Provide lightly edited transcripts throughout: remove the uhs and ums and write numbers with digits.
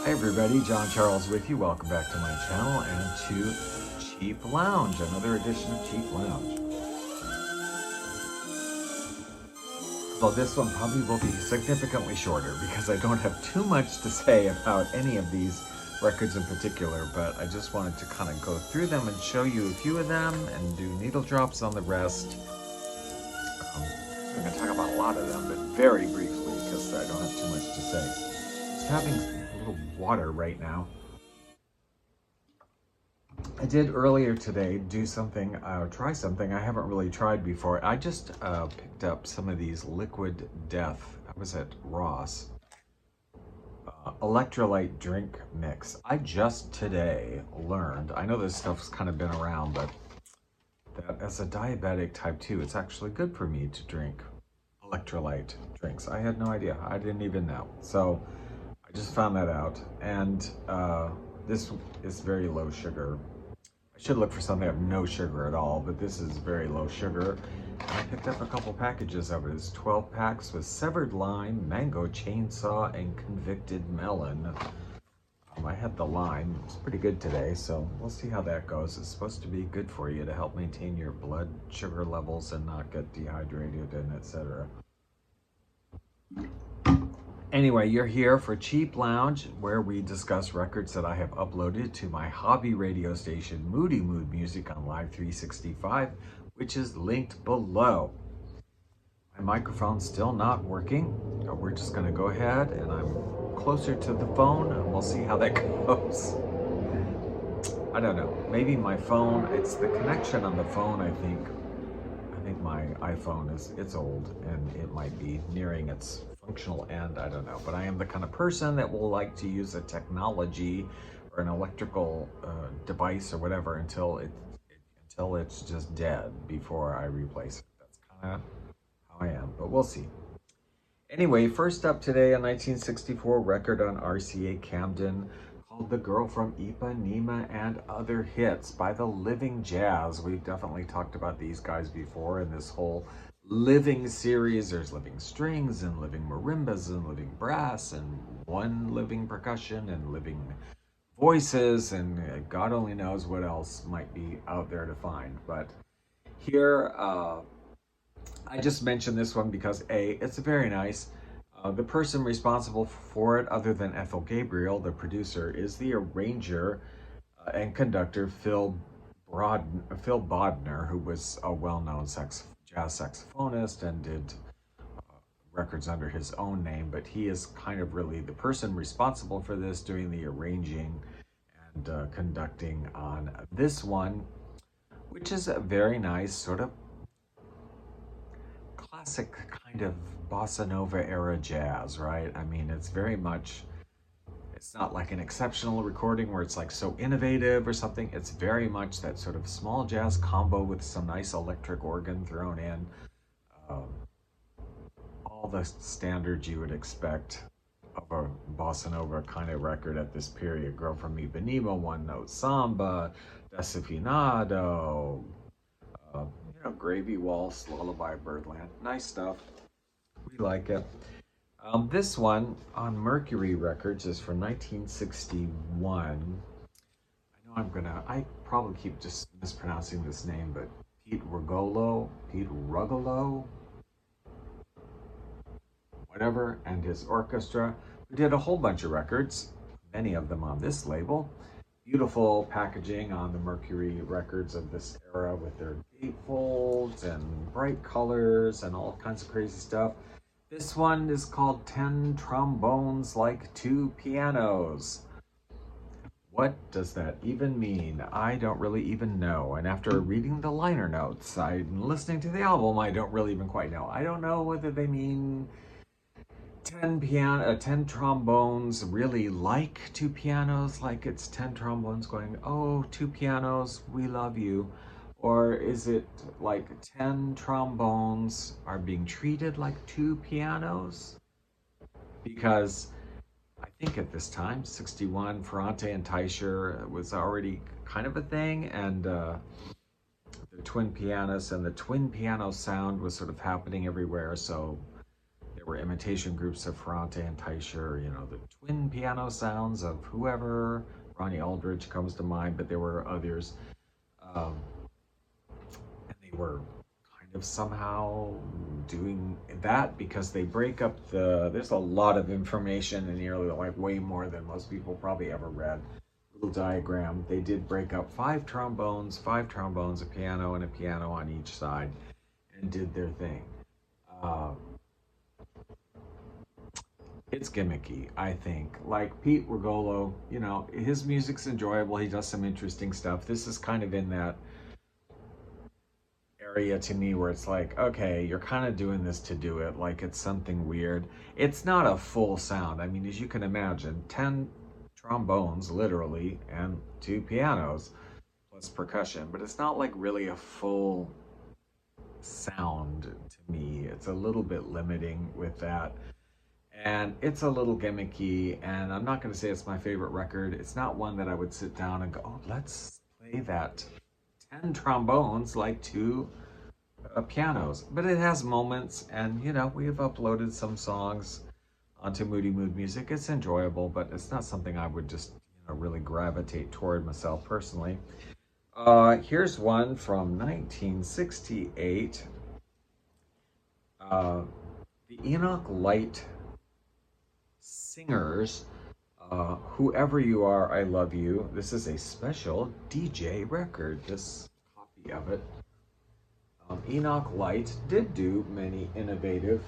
Hi everybody, John Charles with you. Welcome back to my channel and to Cheap Lounge, another edition of Cheap Lounge. Well, this one probably will be significantly shorter because I don't have too much to say about any of these records in particular, but I just wanted to kind of go through them and show you a few of them and do needle drops on the rest. I'm going to talk about a lot of them, but very briefly because I don't have too much to say. Just having a little water right now. I did earlier today try something I haven't really tried before. I just picked up some of these Liquid Death. I was at Ross. Electrolyte drink mix. I just today learned, I know this stuff's kind of been around, but that as a diabetic type 2, it's actually good for me to drink electrolyte drinks. I had no idea. I didn't even know. So I just found that out. And this is very low sugar. I should look for something that have no sugar at all, but this is very low sugar. I picked up a couple packages of it. It's 12 packs with severed lime, mango chainsaw, and convicted melon. I had the lime. It's pretty good today, so we'll see how that goes. It's supposed to be good for you to help maintain your blood sugar levels and not get dehydrated and etc. Anyway, you're here for Cheap Lounge, where we discuss records that I have uploaded to my hobby radio station, Moody Mood Music on Live 365, which is linked below. My microphone's still not working. We're just going to go ahead, and I'm closer to the phone, and we'll see how that goes. I don't know. Maybe my phone, it's the connection on the phone, I think. I think my iPhone it's old, and it might be nearing its functional end. I don't know, but I am the kind of person that will like to use a technology or an electrical device or whatever until it's just dead before I replace it. That's kind of how I am, but we'll see. Anyway, first up today, a 1964 record on RCA Camden called The Girl from Ipanema and Other Hits by the Living Jazz. We've definitely talked about these guys before in this whole living series. There's living strings and living marimbas and living brass and one living percussion and living voices, and God only knows what else might be out there to find. But here, I just mentioned this one because it's very nice. The person responsible for it, other than Ethel Gabriel, the producer, is the arranger and conductor Phil Bodner, who was a well-known jazz saxophonist and did records under his own name. But he is kind of really the person responsible for this, doing the arranging and conducting on this one, which is a very nice sort of classic kind of bossa nova era jazz, right? I mean, it's very much, it's not like an exceptional recording where it's like so innovative or something. It's very much that sort of small jazz combo with some nice electric organ thrown in. Um, all the standards you would expect of a bossa nova kind of record at this period. Girl from Ipanema, One Note Samba, Desafinado, Gravy Waltz, Lullaby Birdland. Nice stuff. We like it. This one on Mercury Records is from 1961. I probably keep just mispronouncing this name, but Pete Rugolo, whatever, and his orchestra, who did a whole bunch of records, many of them on this label. Beautiful packaging on the Mercury records of this era with their gatefolds and bright colors and all kinds of crazy stuff. This one is called 10 Trombones Like Two Pianos. What does that even mean? I don't really even know. And after reading the liner notes, I'm listening to the album, I don't really even quite know. I don't know whether they mean 10 trombones really like two pianos, like it's 10 trombones going, oh, two pianos, we love you. Or is it like 10 trombones are being treated like two pianos? Because I think at this time, 61, Ferrante and Teicher was already kind of a thing, and the twin pianists and the twin piano sound was sort of happening everywhere, so There were imitation groups of Ferrante and Teicher, the twin piano sounds of whoever. Ronnie Aldridge comes to mind, but there were others. Um, and they were kind of somehow doing that because they break up there's a lot of information in here, like way more than most people probably ever read. Little diagram. They did break up five trombones, a piano, and a piano on each side, and did their thing. It's gimmicky, I think. Like Pete Rigolo, his music's enjoyable. He does some interesting stuff. This is kind of in that area to me where it's like, okay, you're kind of doing this to do it. Like it's something weird. It's not a full sound. I mean, as you can imagine, 10 trombones, literally, and 2 pianos, plus percussion. But it's not like really a full sound to me. It's a little bit limiting with that. And it's a little gimmicky, and I'm not going to say it's my favorite record. It's not one that I would sit down and go, oh, let's play that 10 trombones like 2 pianos. But it has moments, and we have uploaded some songs onto Moody Mood Music. It's enjoyable, but it's not something I would just really gravitate toward myself personally. Here's one from 1968. The Enoch Light Singers, Whoever You Are, I Love You. This is a special DJ record, this copy of it. Enoch Light did do many innovative,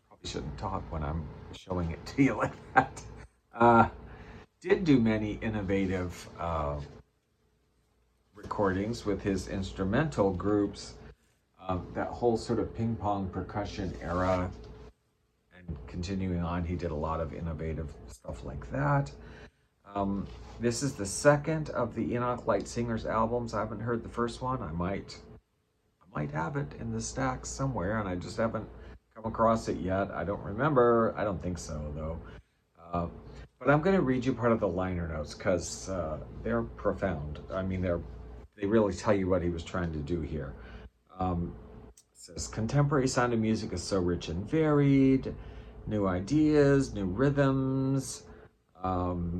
probably shouldn't talk when I'm showing it to you like that, did do many innovative recordings with his instrumental groups, that whole sort of ping pong percussion era. Continuing on, he did a lot of innovative stuff like that. This is the second of the Enoch Light Singers albums. I haven't heard the first one. I might have it in the stack somewhere, and I just haven't come across it yet. I don't remember. I don't think so, though. But I'm going to read you part of the liner notes because they're profound. I mean, they really tell you what he was trying to do here. It says, contemporary sound of music is so rich and varied. New ideas, new rhythms.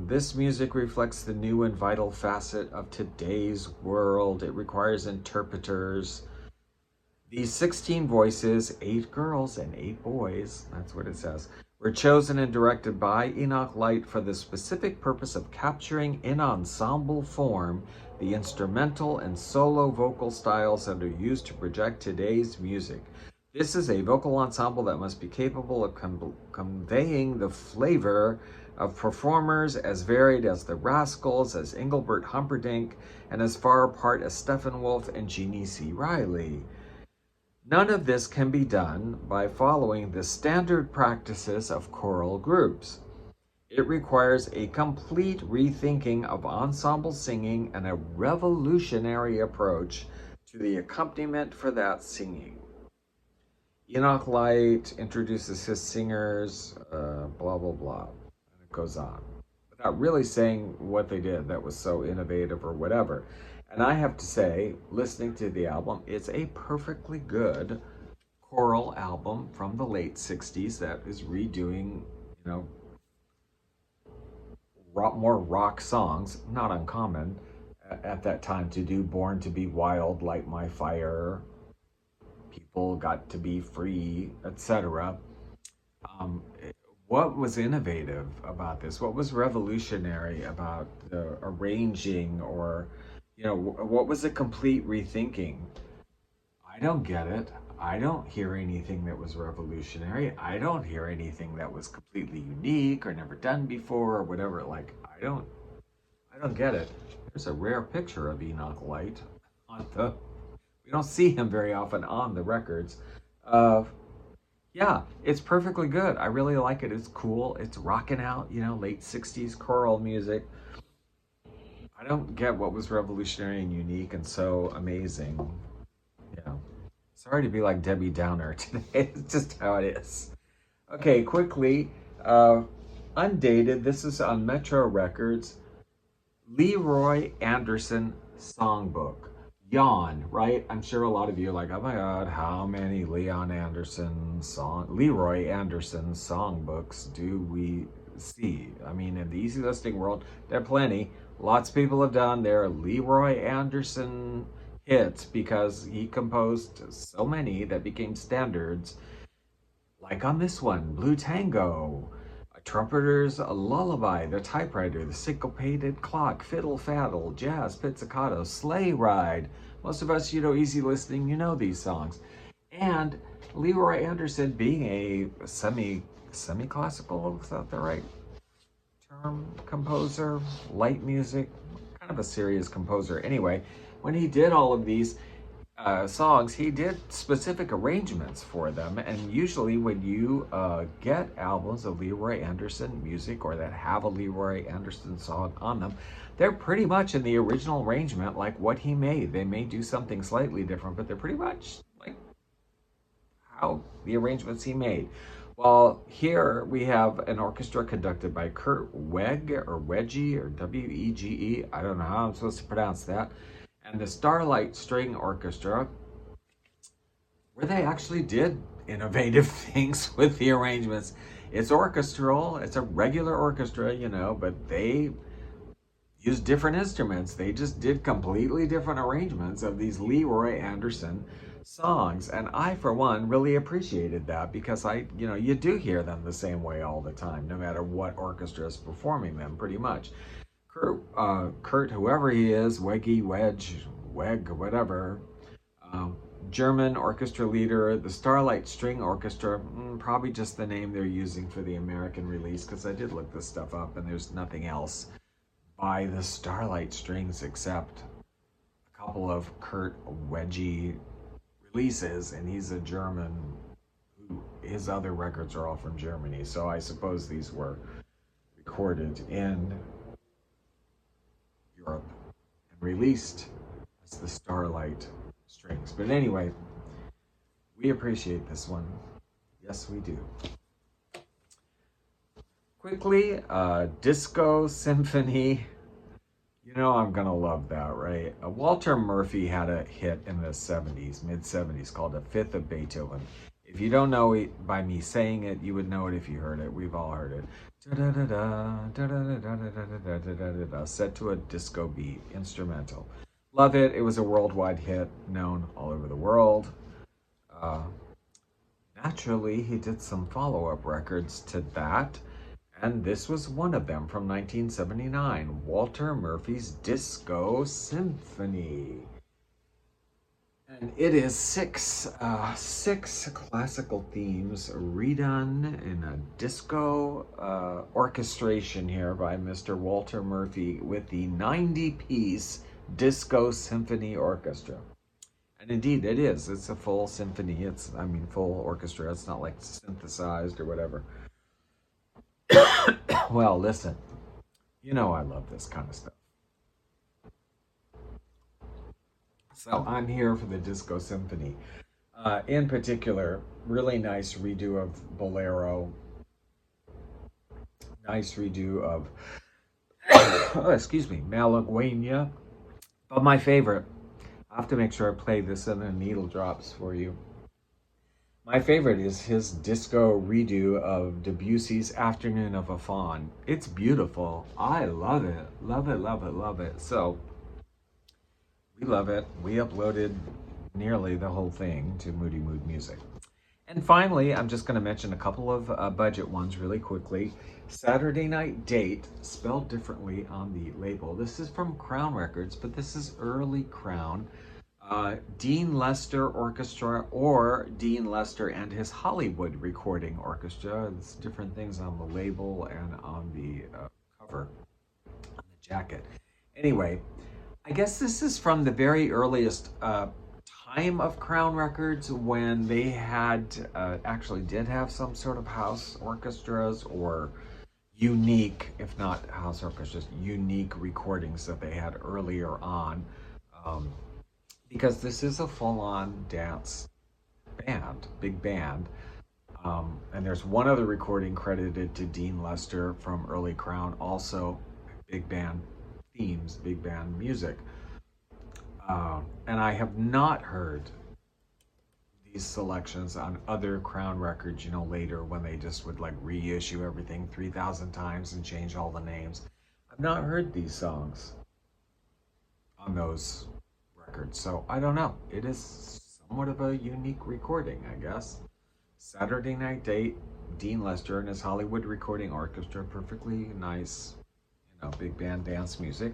This music reflects the new and vital facet of today's world. It requires interpreters. These 16 voices, 8 girls and 8 boys, that's what it says, were chosen and directed by Enoch Light for the specific purpose of capturing in ensemble form the instrumental and solo vocal styles that are used to project today's music. This is a vocal ensemble that must be capable of conveying the flavor of performers as varied as the Rascals, as Engelbert Humperdinck, and as far apart as Steppenwolf and Jeannie C. Riley. None of this can be done by following the standard practices of choral groups. It requires a complete rethinking of ensemble singing and a revolutionary approach to the accompaniment for that singing. Enoch Light introduces his singers, blah, blah, blah, and it goes on, without really saying what they did that was so innovative or whatever. And I have to say, listening to the album, it's a perfectly good choral album from the late 60s that is redoing, more rock songs, not uncommon at that time to do. Born to Be Wild, Light My Fire, People Got to Be Free, etc. What was innovative about this? What was revolutionary about the arranging, or what was a complete rethinking? I don't get it. I don't hear anything that was revolutionary. I don't hear anything that was completely unique or never done before or whatever. Like, I don't get it. There's a rare picture of Enoch Light we don't see him very often on the records. Yeah, it's perfectly good. I really like it. It's cool. It's rocking out, late 60s choral music. I don't get what was revolutionary and unique and so amazing. Sorry to be like Debbie Downer today. It's just how it is. Okay, quickly, undated. This is on Metro Records. Leroy Anderson Songbook. Yawn, right? I'm sure a lot of you are like, oh my God, how many Leroy Anderson songbooks do we see? I mean, in the easy listening world, there are plenty. Lots of people have done their Leroy Anderson hits because he composed so many that became standards. Like on this one, Blue Tango, A Trumpeter's Lullaby, The Typewriter, The Syncopated Clock, Fiddle Faddle, Jazz, Pizzicato, Sleigh Ride. Most of us, easy listening, you know these songs. And Leroy Anderson being a semi-classical, is that the right term? Composer, light music, kind of a serious composer. Anyway, when he did all of these songs, he did specific arrangements for them. And usually, when you get albums of Leroy Anderson music or that have a Leroy Anderson song on them, they're pretty much in the original arrangement, like what he made. They may do something slightly different, but they're pretty much like how the arrangements he made. Well, here we have an orchestra conducted by Kurt Weg or Wedgie or Wege. I don't know how I'm supposed to pronounce that. And the Starlight String Orchestra, where they actually did innovative things with the arrangements. It's orchestral, it's a regular orchestra, but they used different instruments. They just did completely different arrangements of these Leroy Anderson songs. And I, for one, really appreciated that because you do hear them the same way all the time, no matter what orchestra is performing them, pretty much. Kurt, whoever he is, Weggy, Wedge, Weg, whatever, German orchestra leader, the Starlight String Orchestra, probably just the name they're using for the American release, because I did look this stuff up and there's nothing else by the Starlight Strings except a couple of Kurt Wedgie releases, and he's a German. His other records are all from Germany, so I suppose these were recorded in Europe and released as the Starlight Strings. But anyway, we appreciate this one. Yes, we do. Quickly, Disco Symphony. I'm gonna love that, right? Walter Murphy had a hit in the 70s, mid-70s, called The Fifth of Beethoven. If you don't know it by me saying it, you would know it if you heard it. We've all heard it. Set to a disco beat, instrumental. Love it. It was a worldwide hit, known all over the world. Naturally, he did some follow-up records to that. And this was one of them from 1979, Walter Murphy's Disco Symphony. And it is six classical themes redone in a disco orchestration here by Mr. Walter Murphy with the 90-piece Disco Symphony Orchestra. And indeed, it is. It's a full symphony. Full orchestra. It's not like synthesized or whatever. Well, listen, I love this kind of stuff. So I'm here for the Disco Symphony. In particular, really nice redo of Bolero. Nice redo of, Malagueña. But my favorite, I have to make sure I play this in the needle drops for you. My favorite is his disco redo of Debussy's Afternoon of a Faun. It's beautiful. I love it. Love it, love it, love it. So, we love it. We uploaded nearly the whole thing to Moody Mood Music. And finally, I'm just going to mention a couple of budget ones really quickly. Saturday Night Date, spelled differently on the label. This is from Crown Records, but this is early Crown. Dean Lester Orchestra or Dean Lester and his Hollywood Recording Orchestra. It's different things on the label and on the cover, on the jacket. Anyway, I guess this is from the very earliest time of Crown Records when they had actually did have some sort of house orchestras or unique, if not house orchestras, unique recordings that they had earlier on. Because this is a full-on dance band, big band. And there's one other recording credited to Dean Lester from early Crown, also big band themes, big band music. And I have not heard these selections on other Crown records, later when they just would like reissue everything 3,000 times and change all the names. I've not heard these songs on those records, so I don't know. It is somewhat of a unique recording, I guess. Saturday Night Date, Dean Lester and his Hollywood Recording Orchestra, perfectly nice, big band dance music.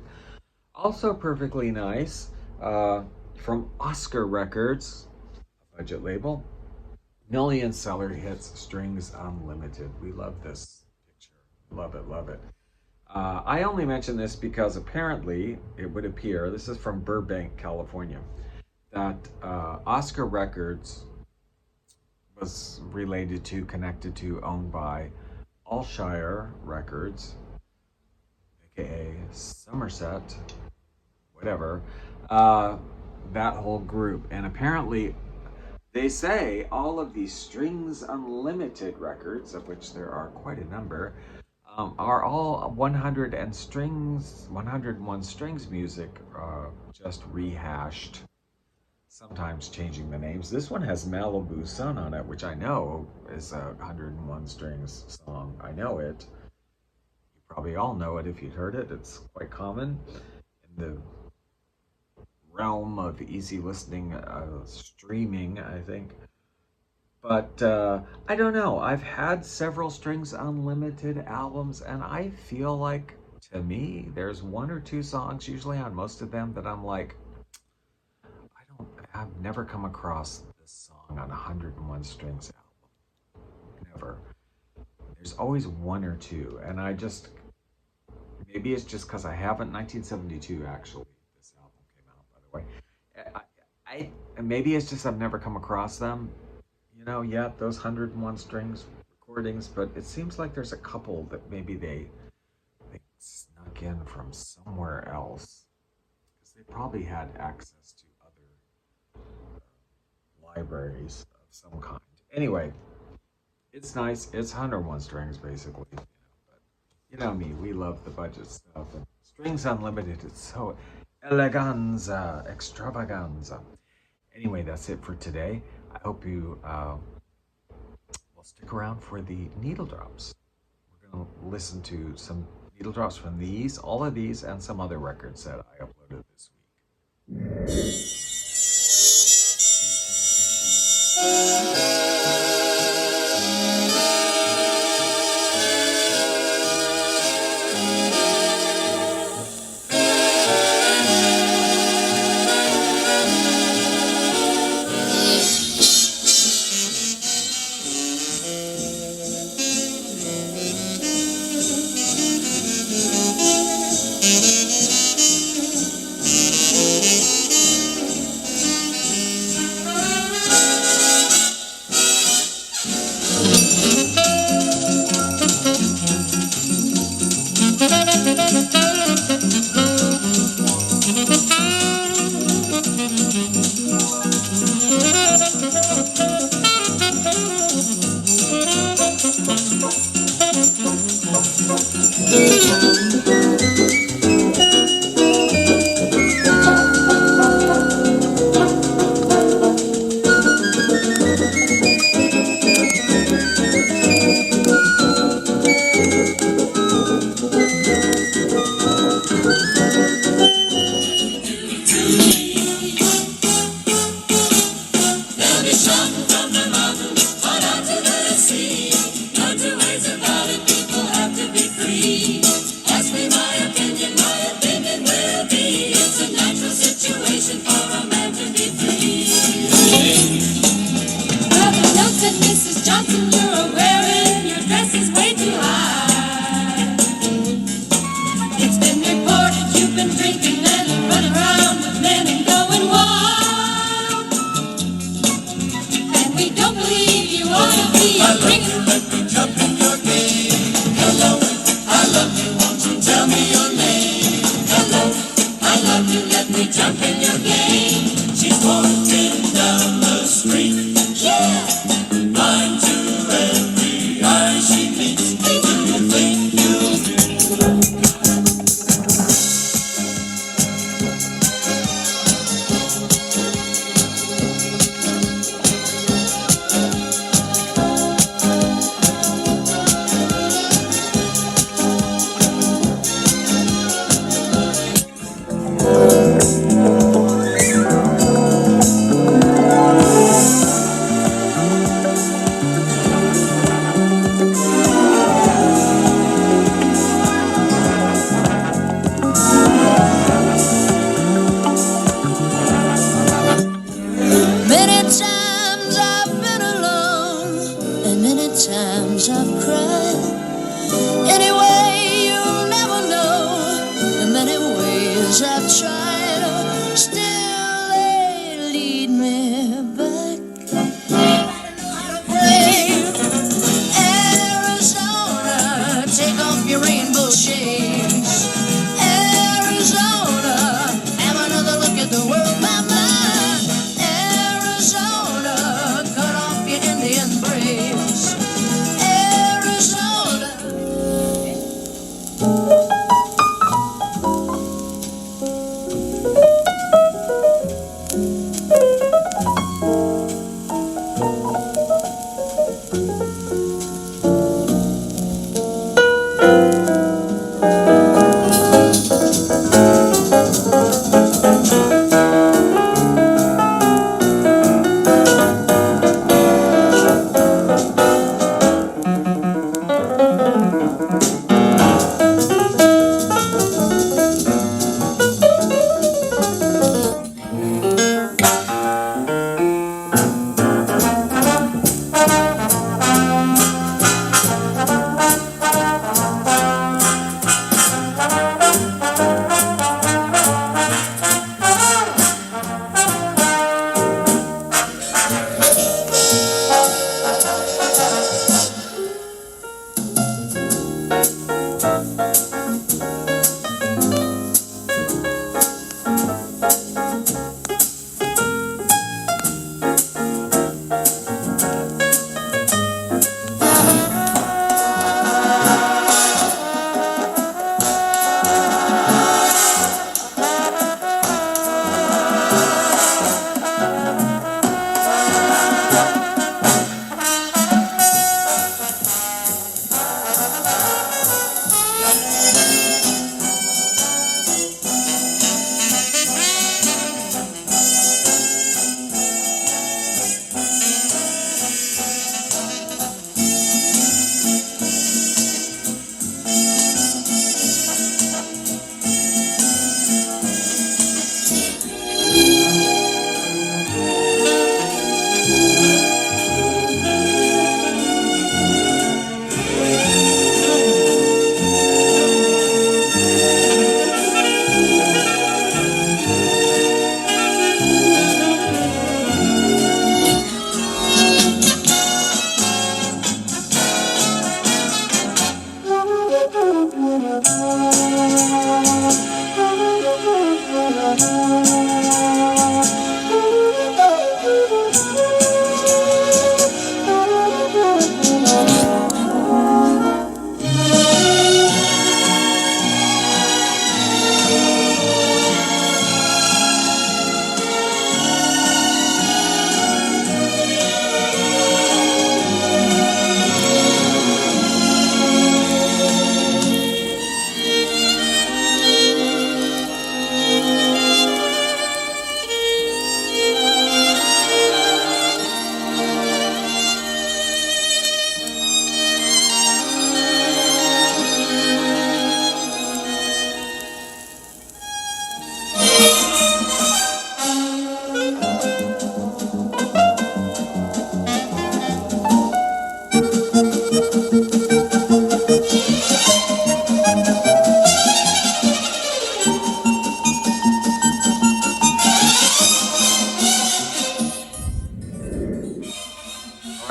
Also perfectly nice, from Oscar Records, a budget label, million seller hits, Strings Unlimited. We love this picture. Love it, love it. I only mention this because apparently it would appear, this is from Burbank, California, that Oscar Records was connected to, owned by Alshire Records, aka Somerset, whatever, that whole group. And apparently they say all of these Strings Unlimited records, of which there are quite a number, are all 101 strings music, just rehashed, sometimes changing the names. This one has Malibu Sun on it, which I know is a 101 strings song. I know it. You probably all know it if you'd heard it. It's quite common in the realm of easy listening, streaming, I think. But I don't know. I've had several Strings Unlimited albums, and I feel like, to me, there's one or two songs, usually on most of them, that I'm like, I've never come across this song on a 101 Strings album. Never. There's always one or two, and maybe it's just because I haven't. 1972, actually, this album came out, by the way. Maybe it's just I've never come across them. Yet those 101 strings recordings, but it seems like there's a couple that maybe they snuck in from somewhere else, because they probably had access to other libraries of some kind. Anyway, it's nice. It's 101 strings basically, but me, we love the budget stuff, and Strings Unlimited, it's so eleganza, extravaganza. Anyway, that's it for today. I hope you will stick around for the needle drops. We're going to listen to some needle drops from all of these, and some other records that I uploaded this week.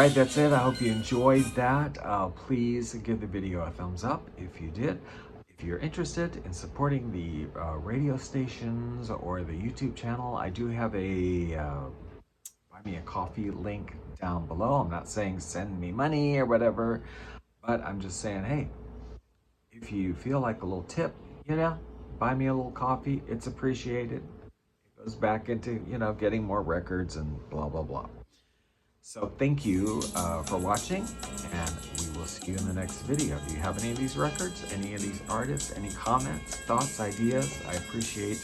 All right, that's it. I hope you enjoyed that. Please give the video a thumbs up if you did. If you're interested in supporting the radio stations or the YouTube channel, I do have a buy me a coffee link down below. I'm not saying send me money or whatever, but I'm just saying, hey, if you feel like a little tip, buy me a little coffee. It's appreciated. It goes back into, getting more records and blah, blah, blah. So thank you for watching, and we will see you in the next video. Do you have any of these records, any of these artists, any comments, thoughts, ideas? I appreciate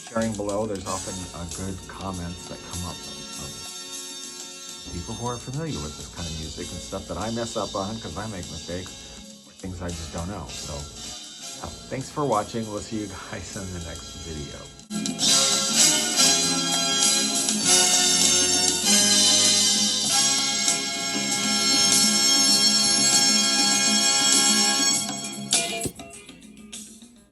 sharing below. There's often good comments that come up from people who are familiar with this kind of music and stuff that I mess up on because I make mistakes or things I just don't know. So yeah, thanks for watching. We'll see you guys in the next video.